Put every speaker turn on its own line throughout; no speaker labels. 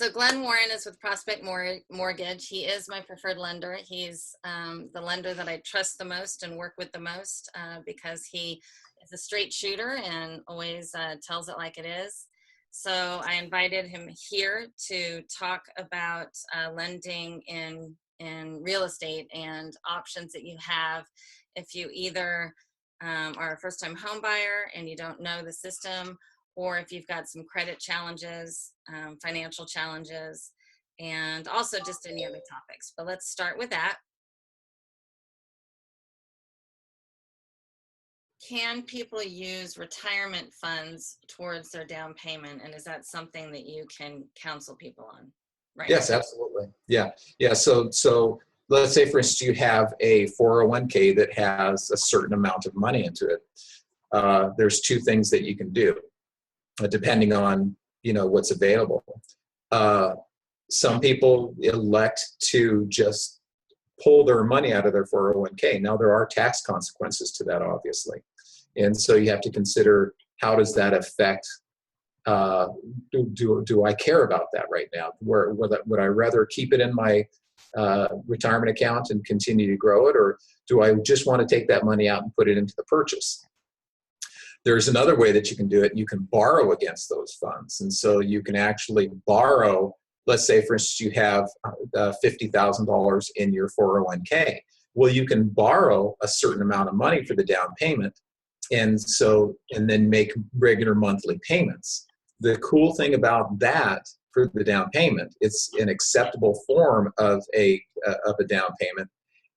So Glenn Warren is with Prospect Mortgage. He is my preferred lender. He's the lender that I trust the most and work with the most because he is a straight shooter and always tells it like it is. So I invited him here to talk about lending in real estate and options that you have if you either are a first-time home buyer and you don't know the system, or if you've got some credit challenges, financial challenges, and also just any other topics. But let's start with that. Can people use retirement funds towards their down payment? And is that something that you can counsel people on? Right.
Yes, absolutely. Yeah. Yeah. So let's say, for instance, you have a 401k that has a certain amount of money into it. There's two things that you can do, depending on, what's available. Some people elect to just pull their money out of their 401k. Now, there are tax consequences to that, obviously. And so you have to consider, how does that affect, do I care about that right now? Would I rather keep it in my retirement account and continue to grow it, or do I just want to take that money out and put it into the purchase? There's another way that you can do it. You can borrow against those funds. And so you can actually borrow. Let's say, for instance, you have $50,000 in your 401k. Well, you can borrow a certain amount of money for the down payment, and then make regular monthly payments. The cool thing about that for the down payment, it's an acceptable form of a down payment,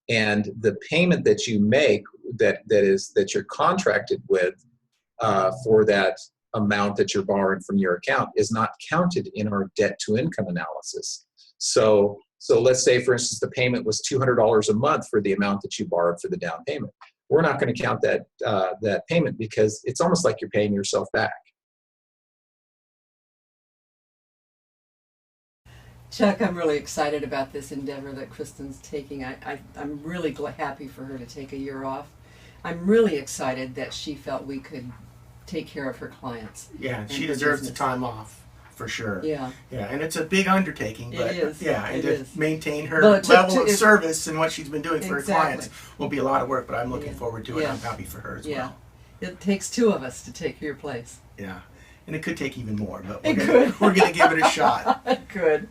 and the payment that you make that you're contracted with for that amount that you're borrowing from your account is not counted in our debt to income analysis. So let's say, for instance, the payment was $200 a month for the amount that you borrowed for the down payment. We're not going to count that payment because it's almost like you're paying yourself back.
Chuck, I'm really excited about this endeavor that Kristen's taking. I'm really happy for her to take a year off. I'm really excited that she felt we could take care of her clients.
Yeah, she deserves the time off, for sure.
Yeah.
Yeah, and it's a big undertaking, but
it is.
yeah, and
it
to
is.
maintain her level of service and what she's been doing for her clients will be a lot of work, but I'm looking forward to it. I'm happy for her as well.
It takes two of us to take your place.
Yeah, and it could take even more, but we're going to give it a shot.
It could.